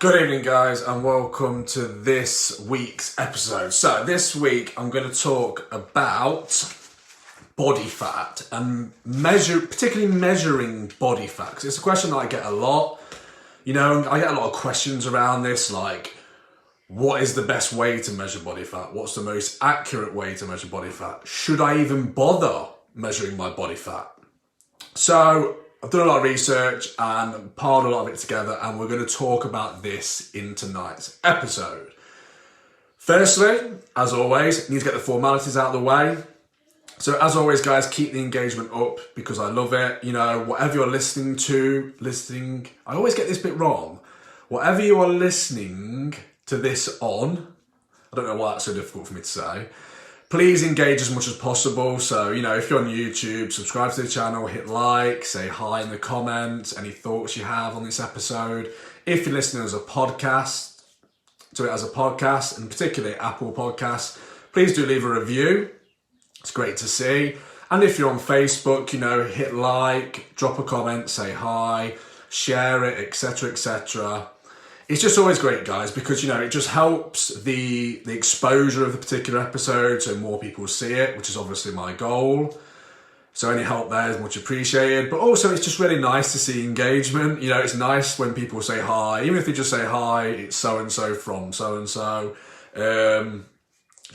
Good evening, guys, and welcome to this week's episode. So this week I'm going to talk about body fat and particularly measuring body fat, because it's a question that I get a lot. You know, I get a lot of questions around this, like, what is the best way to measure body fat? What's the most accurate way to measure body fat? Should I even bother measuring my body fat? So I've done a lot of research and piled a lot of it together, and we're going to talk about this in tonight's episode. Firstly, as always, need to get the formalities out of the way. So as always, guys, keep the engagement up because I love it. You know, whatever you're listening, I always get this bit wrong. Whatever you are listening to this on, I don't know why that's so difficult for me to say. Please engage as much as possible. So, you know, if you're on YouTube, subscribe to the channel, hit like, say hi in the comments, any thoughts you have on this episode. If you're listening as a podcast, and particularly Apple Podcasts, please do leave a review. It's great to see. And if you're on Facebook, you know, hit like, drop a comment, say hi, share it, etc., etc. It's just always great, guys, because, you know, it just helps the exposure of the particular episode so more people see it, which is obviously my goal. So any help there is much appreciated. But also, it's just really nice to see engagement. You know, it's nice when people say hi. Even if they just say hi, it's so-and-so from so-and-so. You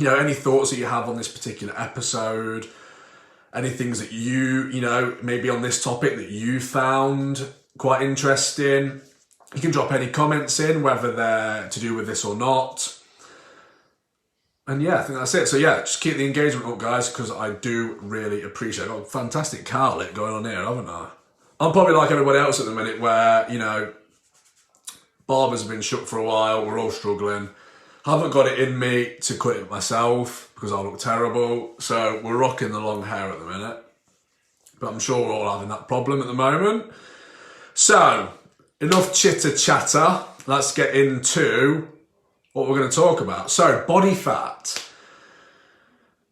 know, any thoughts that you have on this particular episode, any things that you know, maybe on this topic that you found quite interesting. You can drop any comments in, whether they're to do with this or not. And yeah, I think that's it. So yeah, just keep the engagement up, guys, because I do really appreciate it. I've got a fantastic car lit going on here, haven't I? I'm probably like everybody else at the minute where, you know, barbers have been shut for a while, we're all struggling. Haven't got it in me to cut it myself because I look terrible. So we're rocking the long hair at the minute. But I'm sure we're all having that problem at the moment. So, enough chitter chatter, let's get into what we're going to talk about. So, body fat.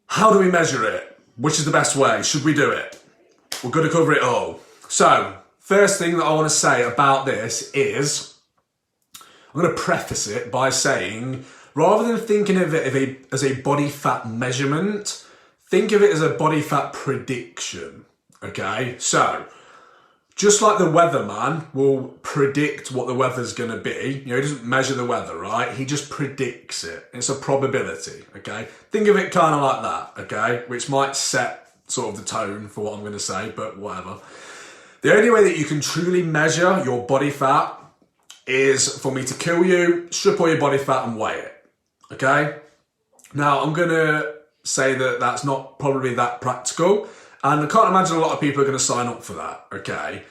How do we measure it? Which is the best way? Should we do it? We're going to cover it all. So, first thing that I want to say about this is, I'm going to preface it by saying, rather than thinking of it as a body fat measurement, think of it as a body fat prediction, okay? So, just like the weatherman will predict what the weather's going to be, you know, he doesn't measure the weather, right? He just predicts it. It's a probability, okay? Think of it kind of like that, okay? Which might set sort of the tone for what I'm going to say, but whatever. The only way that you can truly measure your body fat is for me to kill you, strip all your body fat and weigh it, okay? Now, I'm going to say that that's not probably that practical. And I can't imagine a lot of people are going to sign up for that, okay?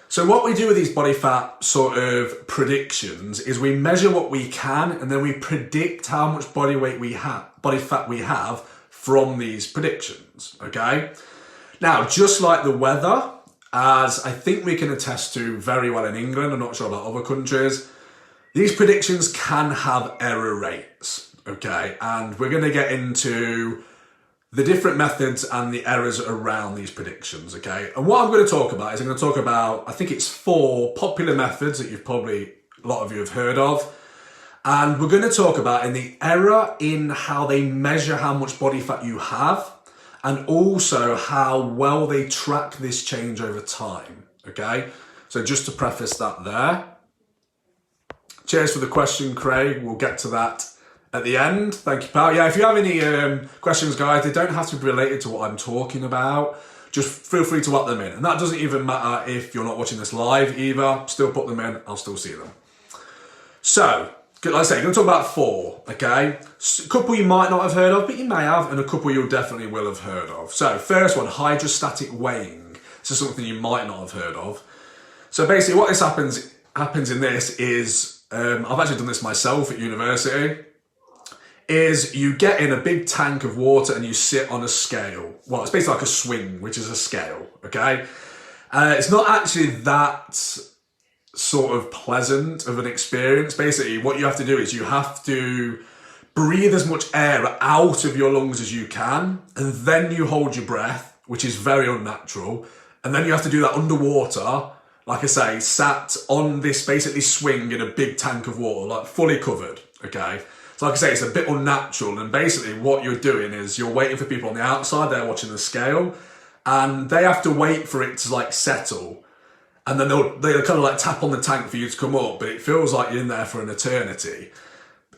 So what we do with these body fat sort of predictions is we measure what we can and then we predict how much body fat we have from these predictions, okay? Now, just like the weather, as I think we can attest to very well in England, I'm not sure about other countries, these predictions can have error rates, okay? And we're going to get into the different methods and the errors around these predictions, okay? And what I'm going to talk about is I'm going to talk about, I think it's 4 popular methods that a lot of you have heard of. And we're going to talk about in the error in how they measure how much body fat you have and also how well they track this change over time, okay? So just to preface that there. Cheers for the question, Craig. We'll get to that at the end. Thank you, pal. Yeah, if you have any questions, guys, they don't have to be related to what I'm talking about. Just feel free to whack them in. And that doesn't even matter if you're not watching this live either. Still put them in. I'll still see them. So, like I say, I'm going to talk about 4, okay? A couple you might not have heard of, but you may have, and a couple you definitely will have heard of. So, first one, hydrostatic weighing. This is something you might not have heard of. So basically what happens in this is, I've actually done this myself at university, is you get in a big tank of water and you sit on a scale. Well, it's basically like a swing, which is a scale, okay? It's not actually that sort of pleasant of an experience. Basically, what you have to do is you have to breathe as much air out of your lungs as you can, and then you hold your breath, which is very unnatural, and then you have to do that underwater like I say, sat on this basically swing in a big tank of water, like fully covered, okay? So like I say, it's a bit unnatural, and basically what you're doing is you're waiting for people on the outside, they're watching the scale, and they have to wait for it to like settle, and then they'll kind of like tap on the tank for you to come up, but it feels like you're in there for an eternity.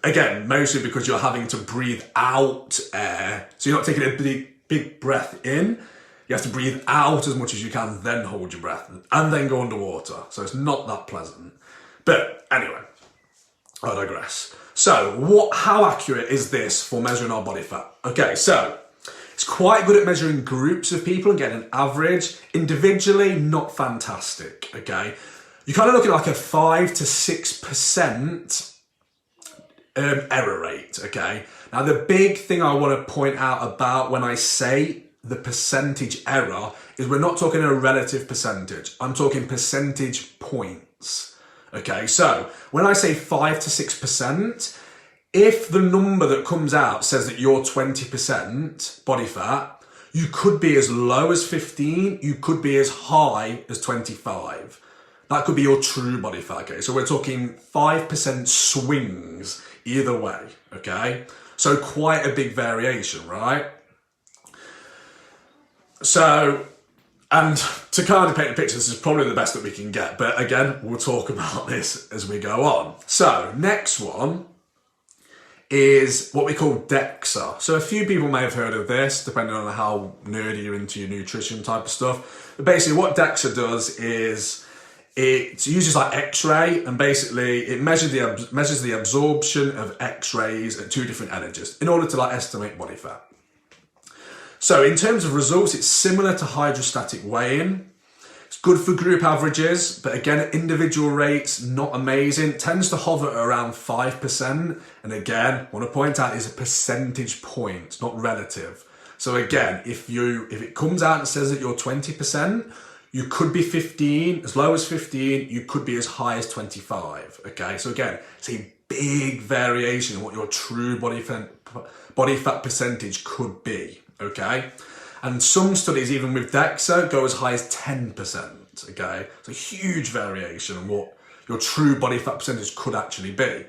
Again, mostly because you're having to breathe out air, so you're not taking a big breath in. You have to breathe out as much as you can, then hold your breath, and then go underwater. So it's not that pleasant. But anyway, I digress. So how accurate is this for measuring our body fat? Okay, so it's quite good at measuring groups of people and getting an average. Individually, not fantastic, okay? You're kind of looking at like a 5 to 6% error rate, okay? Now, the big thing I want to point out about when I say the percentage error is we're not talking a relative percentage. I'm talking percentage points. Okay, so when I say 5 to 6%, if the number that comes out says that you're 20% body fat, you could be as low as 15, you could be as high as 25. That could be your true body fat, okay? So we're talking 5% swings either way, okay? So quite a big variation, right? So, and to kind of paint a picture, this is probably the best that we can get. But again, we'll talk about this as we go on. So, next one is what we call DEXA. So a few people may have heard of this, depending on how nerdy you're into your nutrition type of stuff. But basically what DEXA does is it uses like X-ray, and basically it measures the absorption of X-rays at 2 different energies in order to like estimate body fat. So in terms of results, it's similar to hydrostatic weighing. It's good for group averages, but again, individual rates, not amazing. It tends to hover around 5%. And again, I want to point out is a percentage point, not relative. So again, if it comes out and says that you're 20%, you could be 15, as low as 15, you could be as high as 25. Okay, so again, it's a big variation in what your true body fat percentage could be. Okay, and some studies, even with DEXA, go as high as 10%. Okay, it's a huge variation in what your true body fat percentage could actually be.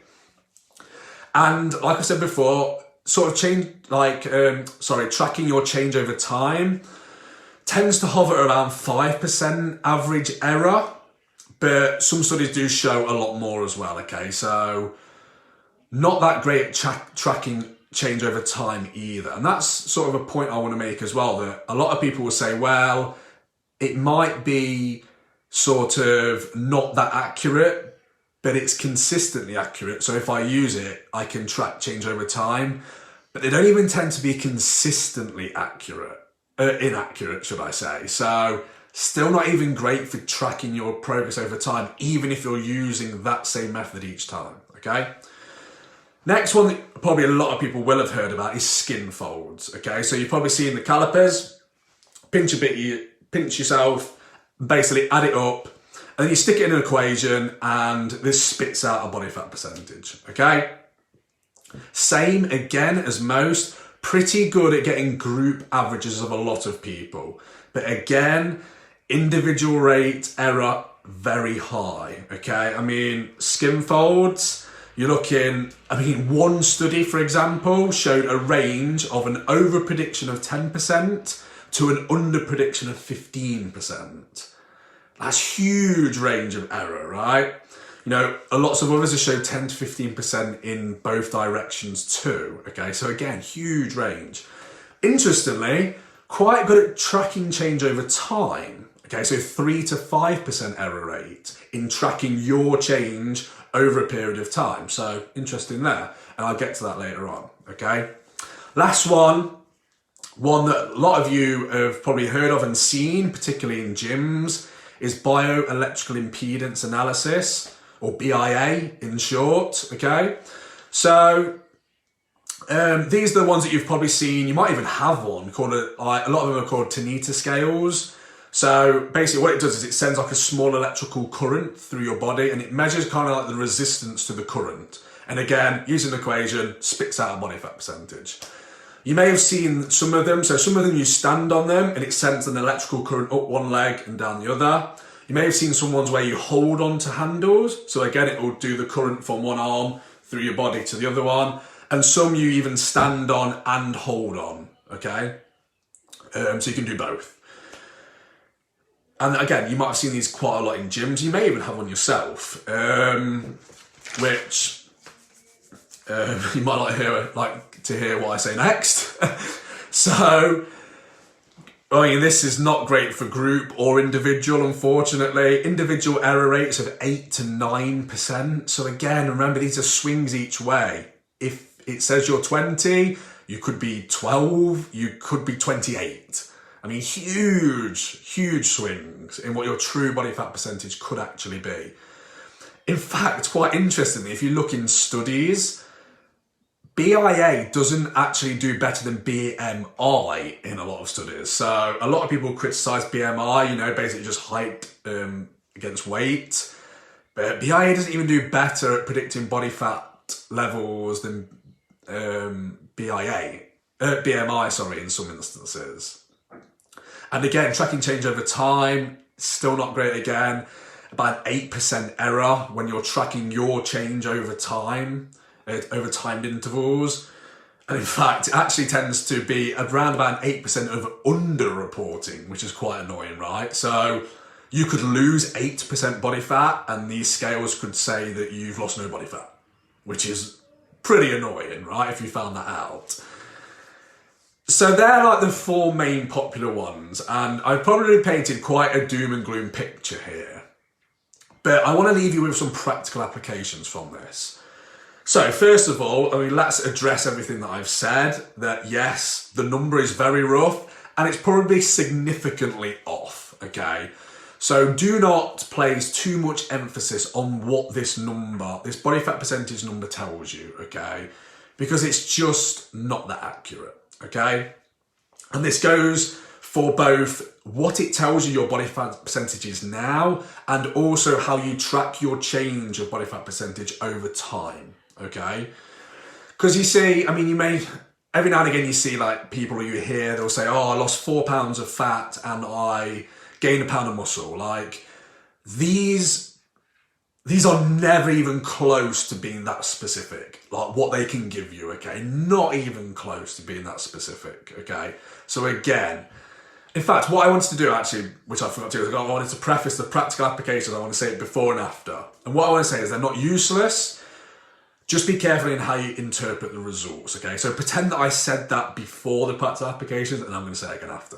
And like I said before, sort of tracking your change over time tends to hover around 5% average error, but some studies do show a lot more as well. Okay, so not that great at tracking change over time either. And that's sort of a point I want to make as well, that a lot of people will say, well, it might be sort of not that accurate, but it's consistently accurate. So if I use it, I can track change over time. But they don't even tend to be consistently inaccurate, should I say. So still not even great for tracking your progress over time, even if you're using that same method each time, okay? Next one that probably a lot of people will have heard about is skin folds, okay? So you've probably seen the calipers, pinch yourself, basically add it up, and then you stick it in an equation and this spits out a body fat percentage, okay? Same again as most, pretty good at getting group averages of a lot of people. But again, individual rate error, very high, okay? I mean, skin folds, you're looking, one study, for example, showed a range of an over prediction of 10% to an under prediction of 15%. That's huge range of error, right? You know, lots of others have showed 10 to 15% in both directions too, okay? So again, huge range. Interestingly, quite good at tracking change over time, okay? So 3 to 5% error rate in tracking your change over a period of time. So interesting there, and I'll get to that later on, okay? Last one that a lot of you have probably heard of and seen, particularly in gyms, is bioelectrical impedance analysis, or BIA in short, okay? So these are the ones that you've probably seen. You might even have one called, a lot of them are called Tanita scales. So basically what it does is it sends like a small electrical current through your body, and it measures kind of like the resistance to the current. And again, using the equation, spits out a body fat percentage. You may have seen some of them. So some of them you stand on them and it sends an electrical current up one leg and down the other. You may have seen some ones where you hold on to handles. So again, it will do the current from one arm through your body to the other one. And some you even stand on and hold on, okay? So you can do both. And again, you might have seen these quite a lot in gyms. You may even have one yourself, which you might like to hear what I say next. So, I mean, this is not great for group or individual, unfortunately. Individual error rates of 8 to 9%. So again, remember, these are swings each way. If it says you're 20, you could be 12, you could be 28. I mean, huge swings in what your true body fat percentage could actually be. In fact, quite interestingly, if you look in studies, BIA doesn't actually do better than BMI in a lot of studies. So a lot of people criticize BMI, basically just height against weight. But BIA doesn't even do better at predicting body fat levels than BMI, in some instances. And again, tracking change over time, still not great again. About 8% error when you're tracking your change over time. Over timed intervals. And in fact, it actually tends to be around about 8% of under-reporting, which is quite annoying, right? So you could lose 8% body fat and these scales could say that you've lost no body fat, which is pretty annoying, right, if you found that out. So they're like the 4 main popular ones, and I've probably painted quite a doom and gloom picture here. But I want to leave you with some practical applications from this. So first of all, let's address everything that I've said, that yes, the number is very rough and it's probably significantly off, okay? So do not place too much emphasis on what this body fat percentage number tells you, okay? Because it's just not that accurate, okay? And this goes for both what it tells you your body fat percentage is now and also how you track your change of body fat percentage over time. Okay, because you see, you may, every now and again you see like people you hear, they'll say, oh, I lost 4 pounds of fat and I gained 1 pound of muscle. Like these are never even close to being that specific, like what they can give you, okay? Not even close to being that specific, okay? So again, in fact, what I wanted to do actually, which I forgot to do, is I wanted to preface the practical applications. I want to say it before and after. And what I want to say is they're not useless. Just be careful in how you interpret the results, okay? So pretend that I said that before the practical applications and I'm going to say it again after.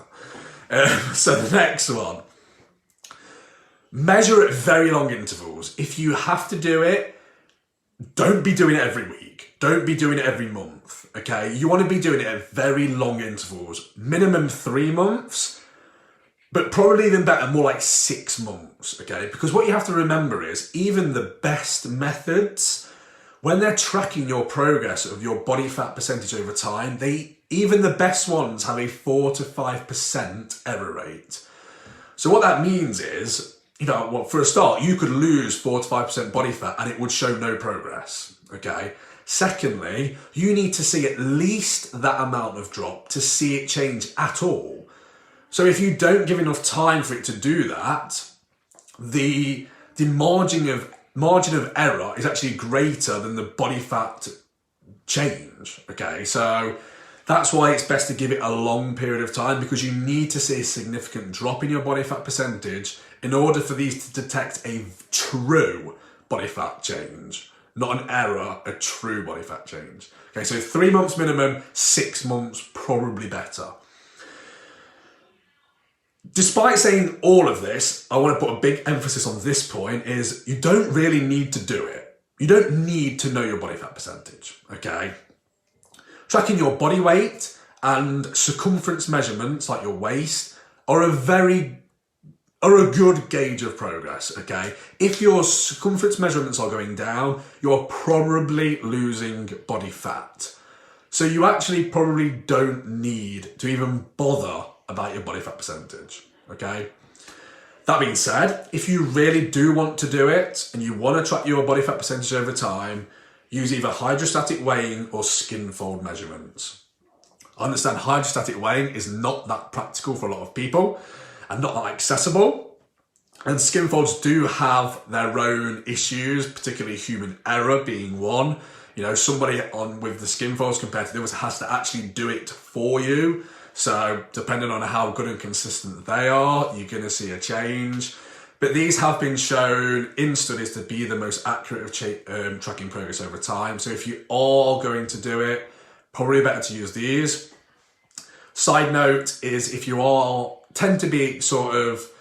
So the next one. Measure at very long intervals. If you have to do it, don't be doing it every week. Don't be doing it every month, okay? You want to be doing it at very long intervals. Minimum 3 months, but probably even better, more like 6 months, okay? Because what you have to remember is even the best methods, when they're tracking your progress of your body fat percentage over time, even the best ones have a 4 to 5% error rate. So what that means is, for a start, you could lose 4 to 5% body fat and it would show no progress, okay? Secondly, you need to see at least that amount of drop to see it change at all. So if you don't give enough time for it to do that, the margin of error is actually greater than the body fat change, okay? So that's why it's best to give it a long period of time, because you need to see a significant drop in your body fat percentage in order for these to detect a true body fat change, not an error, a true body fat change. Okay, so 3 months minimum, 6 months probably better. Despite saying all of this, I want to put a big emphasis on this point, is you don't really need to do it. You don't need to know your body fat percentage, okay? Tracking your body weight and circumference measurements, like your waist, are a good gauge of progress, okay? If your circumference measurements are going down, you're probably losing body fat. So you actually probably don't need to even bother about your body fat percentage, okay? That being said, if you really do want to do it and you want to track your body fat percentage over time, use either hydrostatic weighing or skin fold measurements. I understand hydrostatic weighing is not that practical for a lot of people and not that accessible. And skin folds do have their own issues, particularly human error being one. You know, somebody on with the skin folds compared to the others has to actually do it for you. So depending on how good and consistent they are, you're going to see a change. But these have been shown in studies to be the most accurate of tracking progress over time. So if you are going to do it, probably better to use these. Side note is if you tend to be sort of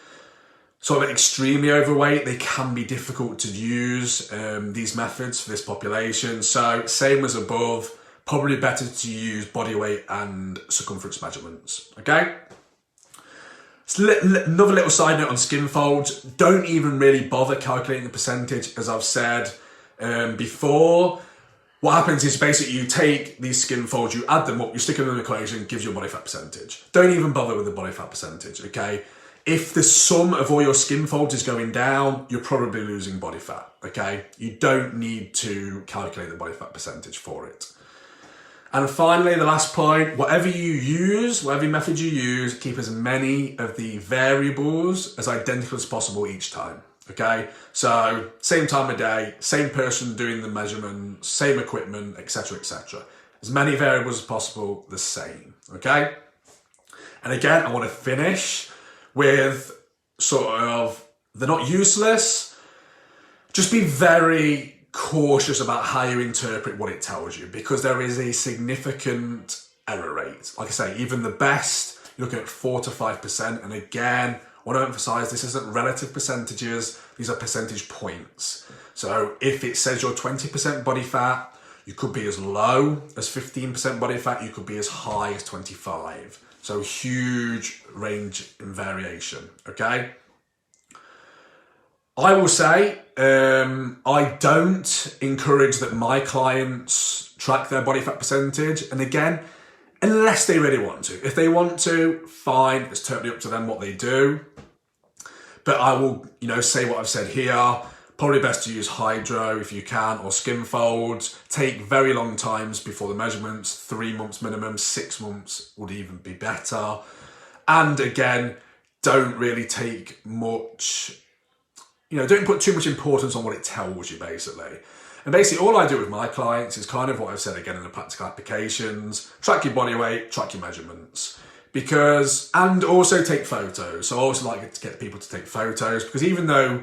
extremely overweight, they can be difficult to use these methods for this population. So same as above, probably better to use body weight and circumference measurements, okay? So another little side note on skin folds, don't even really bother calculating the percentage, as I've said before. What happens is basically you take these skin folds, you add them up, you stick them in an equation, gives you a body fat percentage. Don't even bother with the body fat percentage, okay? If the sum of all your skin folds is going down, you're probably losing body fat, okay? You don't need to calculate the body fat percentage for it. And finally, the last point, whatever you use, whatever method you use, keep as many of the variables as identical as possible each time, okay? So same time of day, same person doing the measurement, same equipment, etc., etc. As many variables as possible, the same, okay? And again, I want to finish with sort of, they're not useless, just be very cautious about how you interpret what it tells you, because there is a significant error rate. Like I say, even the best, you're looking at 4 to 5%. And again, I want to emphasize this isn't relative percentages, these are percentage points. So if it says you're 20% body fat, you could be as low as 15% body fat, you could be as high as 25. So huge range in variation, okay? I will say, I don't encourage that my clients track their body fat percentage. And again, unless they really want to. If they want to, fine, it's totally up to them what they do. But I will, say what I've said here. Probably best to use hydro if you can, or skin folds. Take very long times before the measurements, 3 months minimum, 6 months would even be better. And again, don't really take much, don't put too much importance on what it tells you, basically. And basically all I do with my clients is kind of what I've said again in the practical applications. Track your body weight, track your measurements. And also take photos. So I also like to get people to take photos, because even though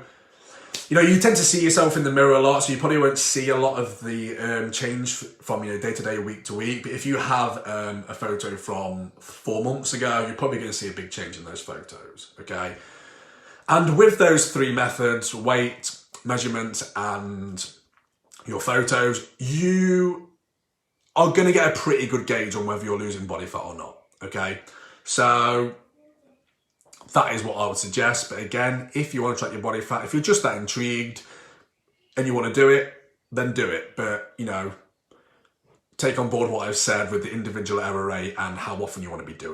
you tend to see yourself in the mirror a lot, so you probably won't see a lot of the change from day to day, week to week. But if you have a photo from 4 months ago, you're probably going to see a big change in those photos, okay? And with those 3 methods, weight, measurement, and your photos, you are going to get a pretty good gauge on whether you're losing body fat or not, okay? So that is what I would suggest. But again, if you want to track your body fat, if you're just that intrigued and you want to do it, then do it. But, take on board what I've said with the individual error rate and how often you want to be doing